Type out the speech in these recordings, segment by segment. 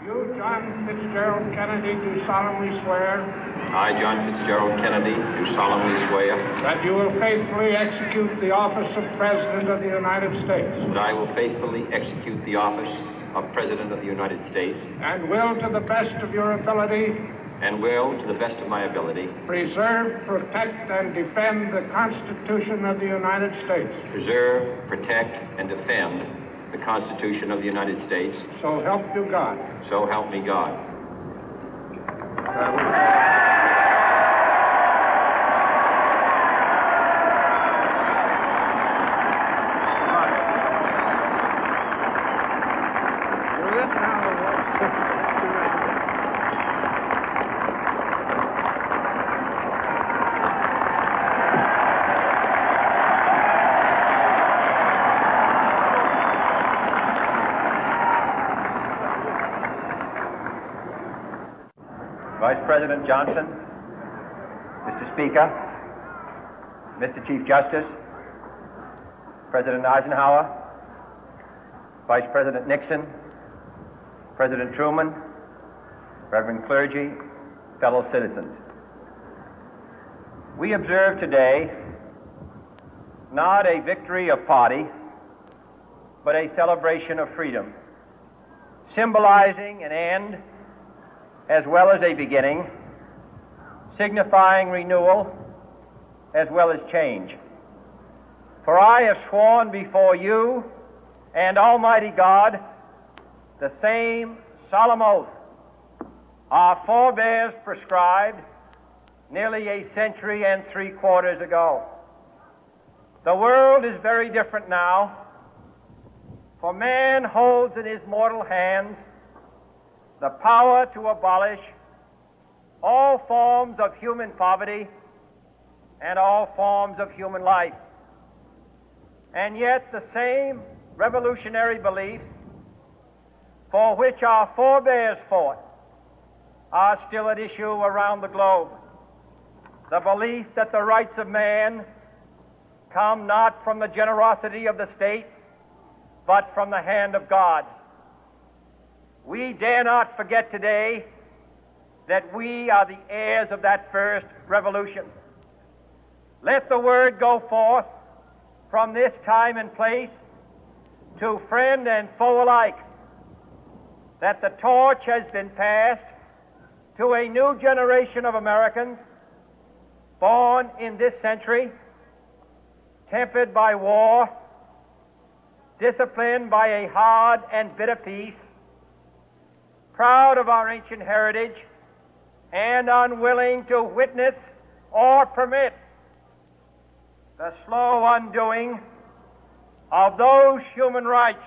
You, John Fitzgerald Kennedy, do solemnly swear I, John Fitzgerald Kennedy, do solemnly swear that you will faithfully execute the office of President of the United States that I will faithfully execute the office of President of the United States and will, to the best of your ability, and will, to the best of my ability, preserve, protect, and defend the Constitution of the United States. preserve, protect, and defend the Constitution of the United States. So help you God. So help me God. Vice President Johnson, Mr. Speaker, Mr. Chief Justice, President Eisenhower, Vice President Nixon, President Truman, Reverend clergy, fellow citizens. We observe today not a victory of party, but a celebration of freedom, symbolizing an end as well as a beginning, signifying renewal as well as change. For I have sworn before you and Almighty God the same solemn oath our forebears prescribed nearly a century and 3/4 ago. The world is very different now, for man holds in his mortal hands the power to abolish all forms of human poverty and all forms of human life. And yet the same revolutionary beliefs for which our forebears fought are still at issue around the globe. The belief that the rights of man come not from the generosity of the state, but from the hand of God. We dare not forget today that we are the heirs of that first revolution. Let the word go forth from this time and place to friend and foe alike that the torch has been passed to a new generation of Americans born in this century, tempered by war, disciplined by a hard and bitter peace, proud of our ancient heritage, and unwilling to witness or permit the slow undoing of those human rights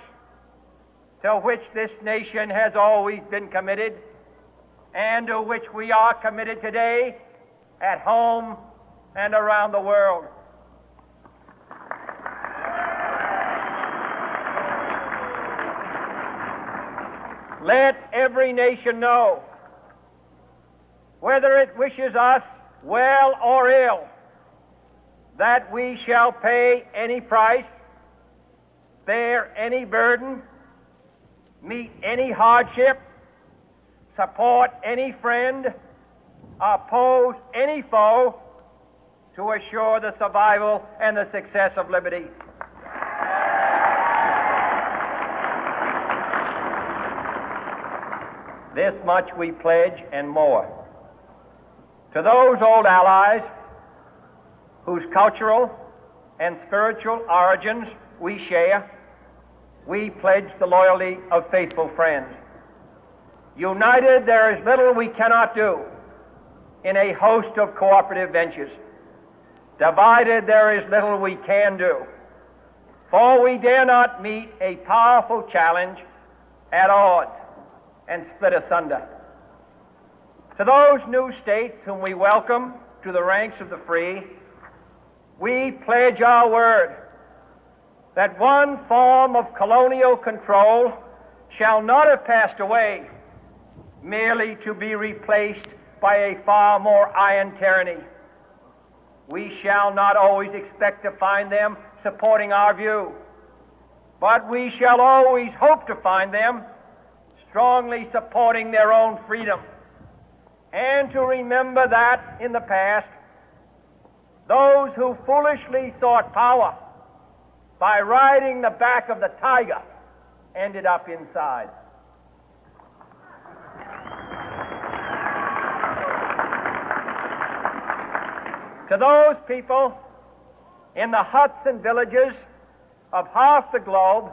to which this nation has always been committed and to which we are committed today at home and around the world. Let every nation know, whether it wishes us well or ill, that we shall pay any price, bear any burden, meet any hardship, support any friend, oppose any foe to assure the survival and the success of liberty. This much we pledge and more. To those old allies whose cultural and spiritual origins we share, we pledge the loyalty of faithful friends. United, there is little we cannot do in a host of cooperative ventures. Divided, there is little we can do, for we dare not meet a powerful challenge at odds and split asunder. To those new states whom we welcome to the ranks of the free, we pledge our word that one form of colonial control shall not have passed away, merely to be replaced by a far more iron tyranny. We shall not always expect to find them supporting our view, but we shall always hope to find them strongly supporting their own freedom, and to remember that in the past, those who foolishly sought power by riding the back of the tiger ended up inside. To those people in the huts and villages of half the globe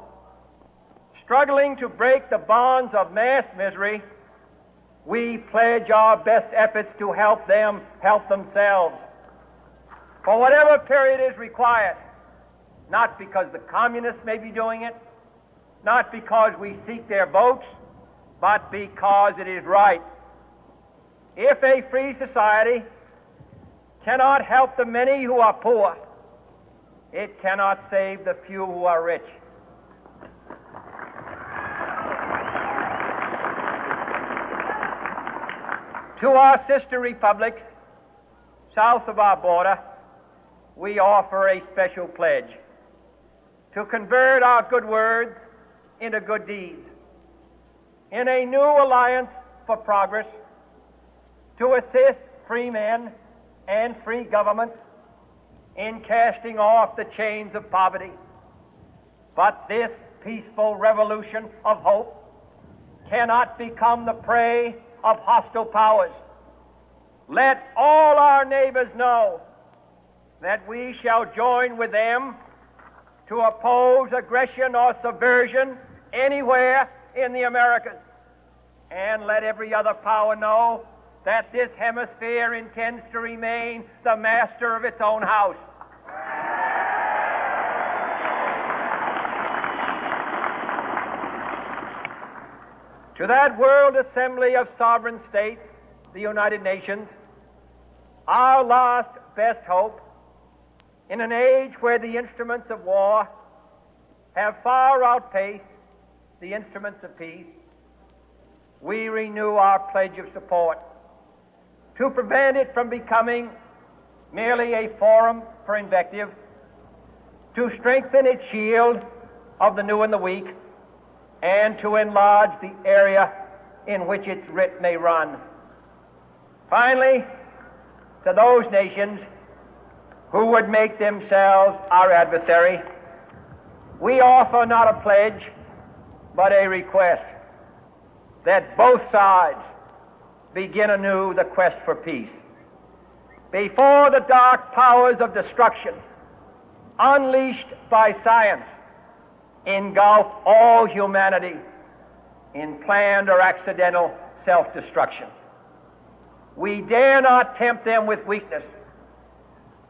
struggling to break the bonds of mass misery, we pledge our best efforts to help them help themselves for whatever period is required, not because the communists may be doing it, not because we seek their votes, but because it is right. If a free society cannot help the many who are poor, it cannot save the few who are rich. To our sister republics south of our border, we offer a special pledge to convert our good words into good deeds, in a new alliance for progress, to assist free men and free governments in casting off the chains of poverty. But this peaceful revolution of hope cannot become the prey of hostile powers. Let all our neighbors know that we shall join with them to oppose aggression or subversion anywhere in the Americas. And let every other power know that this hemisphere intends to remain the master of its own house. To that World Assembly of Sovereign States, the United Nations, our last best hope, in an age where the instruments of war have far outpaced the instruments of peace, we renew our pledge of support to prevent it from becoming merely a forum for invective, to strengthen its shield of the new and the weak, and to enlarge the area in which its writ may run. Finally, to those nations who would make themselves our adversary, we offer not a pledge, but a request that both sides begin anew the quest for peace. Before the dark powers of destruction, unleashed by science, engulf all humanity in planned or accidental self-destruction, we dare not tempt them with weakness,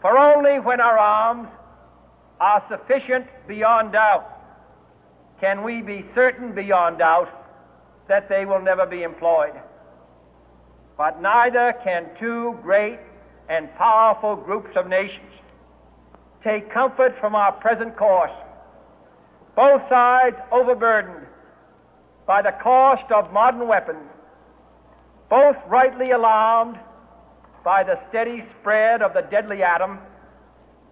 for only when our arms are sufficient beyond doubt can we be certain beyond doubt that they will never be employed. But neither can two great and powerful groups of nations take comfort from our present course, both sides overburdened by the cost of modern weapons, both rightly alarmed by the steady spread of the deadly atom,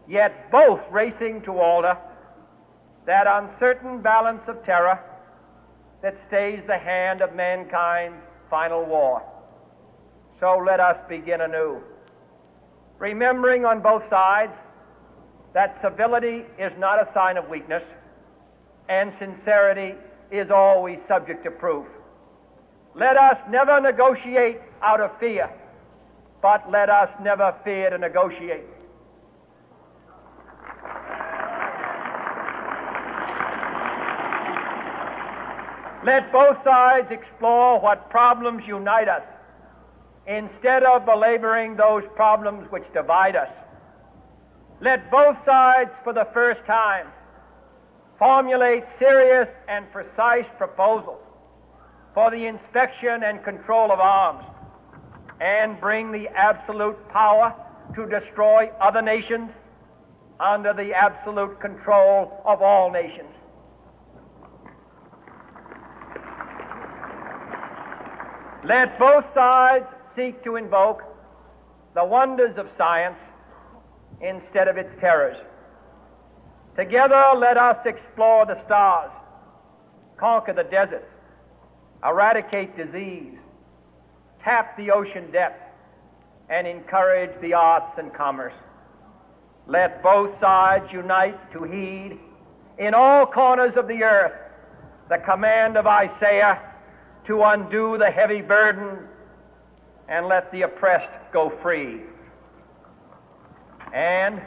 yet both racing to alter that uncertain balance of terror that stays the hand of mankind's final war. So let us begin anew, remembering on both sides that civility is not a sign of weakness, and sincerity is always subject to proof. Let us never negotiate out of fear, but let us never fear to negotiate. Let both sides explore what problems unite us, instead of belaboring those problems which divide us. Let both sides, for the first time, formulate serious and precise proposals for the inspection and control of arms, and bring the absolute power to destroy other nations under the absolute control of all nations. Let both sides seek to invoke the wonders of science instead of its terrors. Together, let us explore the stars, conquer the deserts, eradicate disease, tap the ocean depth, and encourage the arts and commerce. Let both sides unite to heed in all corners of the earth the command of Isaiah to undo the heavy burden and let the oppressed go free. And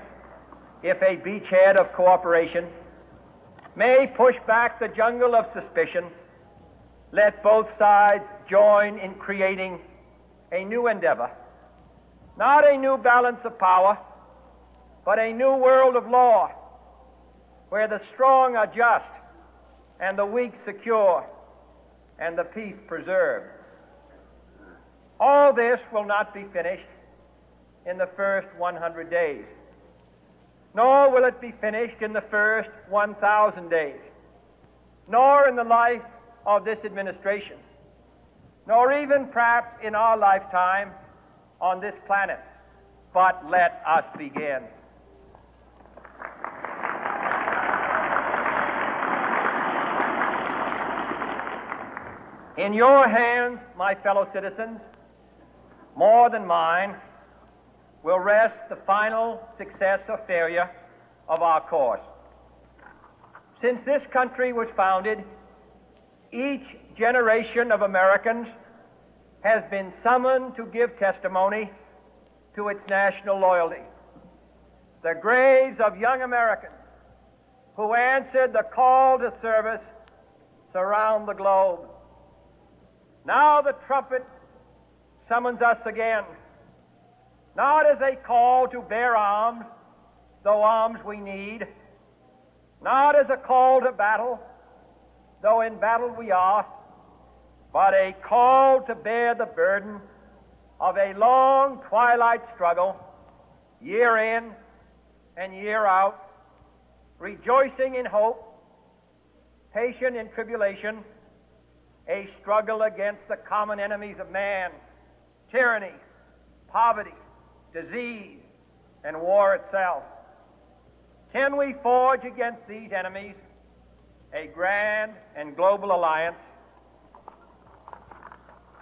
if a beachhead of cooperation may push back the jungle of suspicion, let both sides join in creating a new endeavor, not a new balance of power, but a new world of law, where the strong are just and the weak secure and the peace preserved. All this will not be finished in the first 100 days, nor will it be finished in the first 1,000 days, nor in the life of this administration, nor even perhaps in our lifetime on this planet. But let us begin. In your hands, my fellow citizens, more than mine, will rest the final success or failure of our course. Since this country was founded, each generation of Americans has been summoned to give testimony to its national loyalty. The graves of young Americans who answered the call to service surround the globe. Now the trumpet summons us again, not as a call to bear arms, though arms we need, not as a call to battle, though in battle we are, but a call to bear the burden of a long twilight struggle, year in and year out, rejoicing in hope, patient in tribulation, a struggle against the common enemies of man, tyranny, poverty, disease, and war itself. Can we forge against these enemies a grand and global alliance,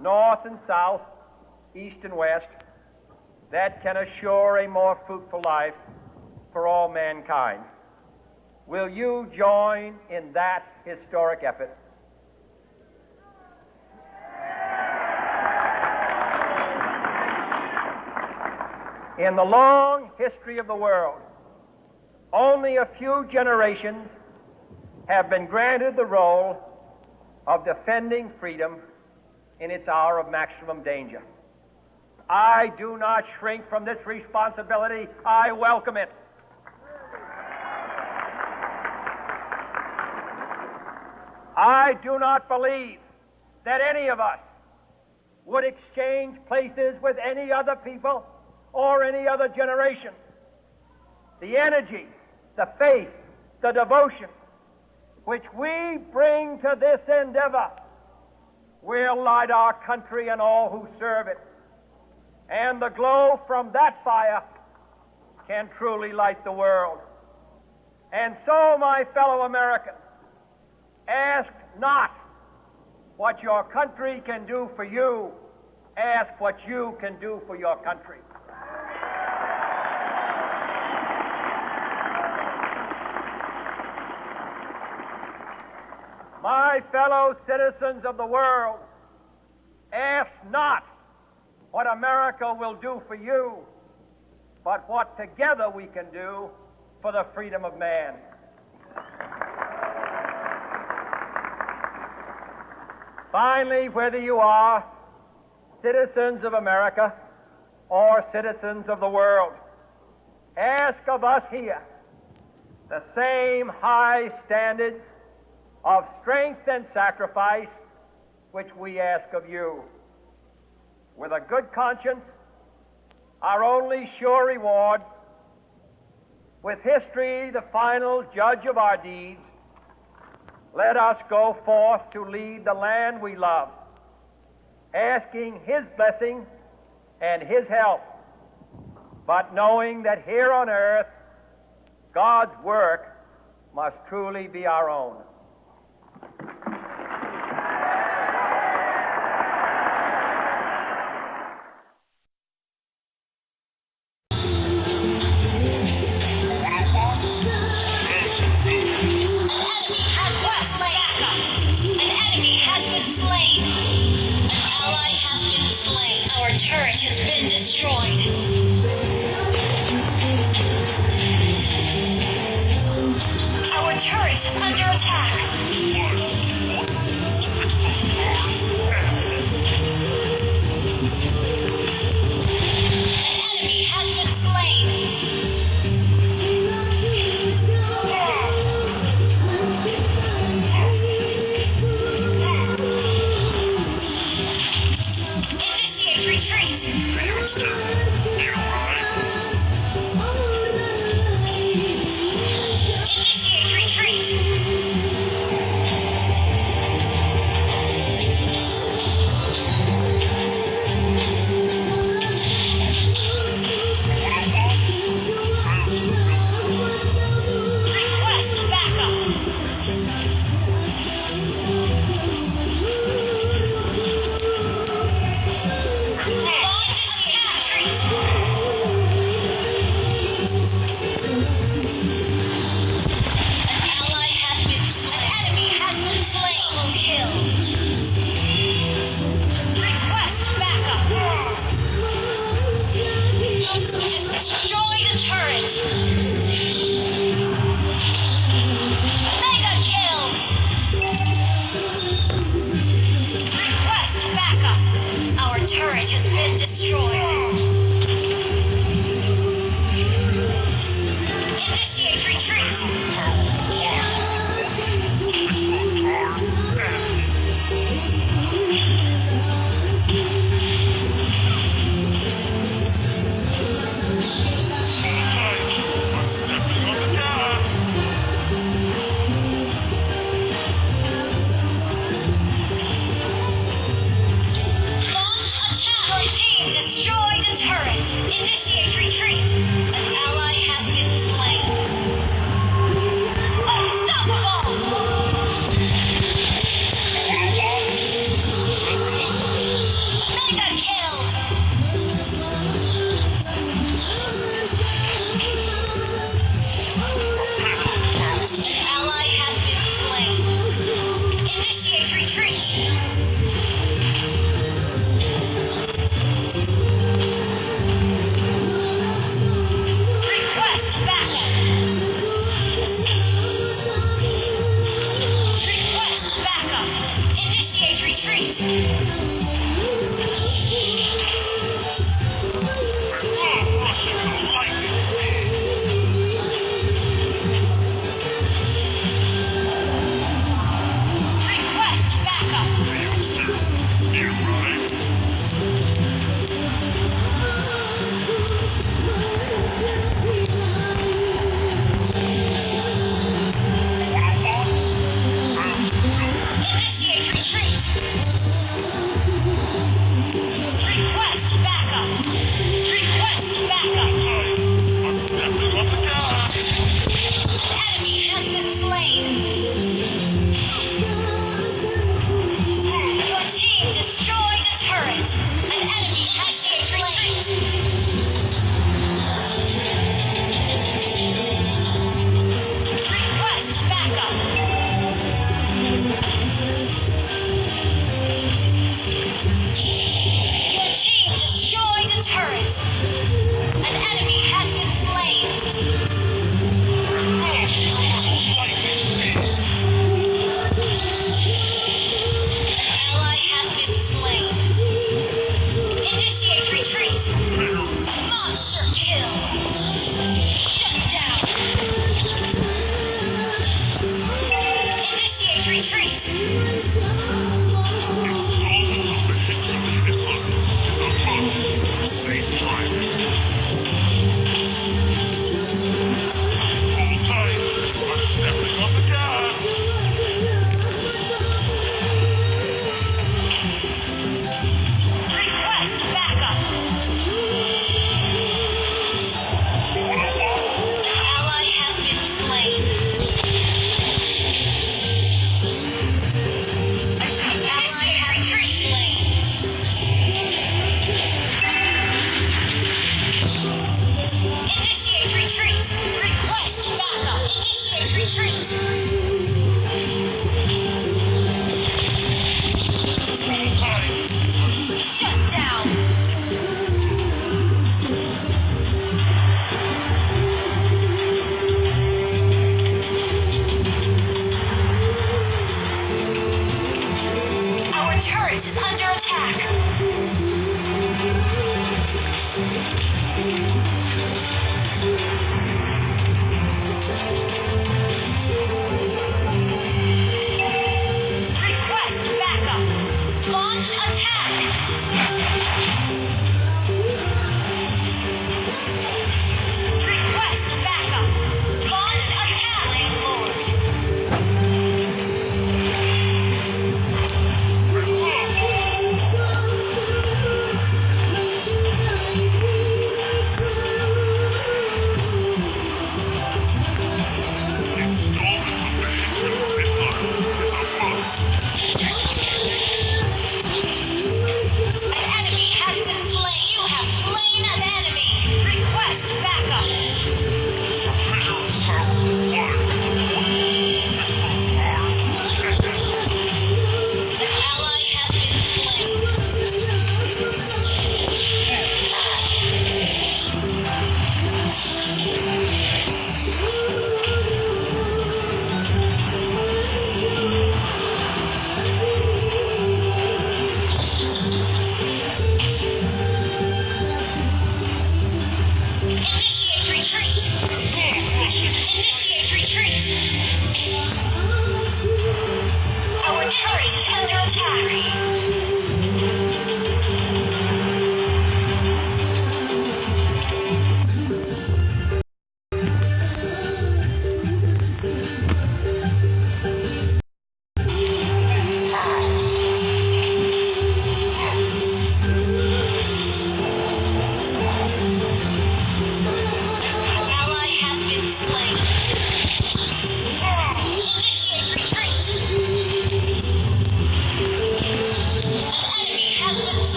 north and south, east and west, that can assure a more fruitful life for all mankind? Will you join in that historic effort? In the long history of the world, only a few generations have been granted the role of defending freedom in its hour of maximum danger. I do not shrink from this responsibility. I welcome it. I do not believe that any of us would exchange places with any other people or any other generation. The energy, the faith, the devotion which we bring to this endeavor will light our country and all who serve it. And the glow from that fire can truly light the world. And so, my fellow Americans, ask not what your country can do for you. Ask what you can do for your country. My fellow citizens of the world, ask not what America will do for you, but what together we can do for the freedom of man. Finally, whether you are citizens of America or citizens of the world, ask of us here the same high standards of strength and sacrifice which we ask of you. With a good conscience, our only sure reward, with history the final judge of our deeds, let us go forth to lead the land we love, asking His blessing and His help, but knowing that here on earth God's work must truly be our own.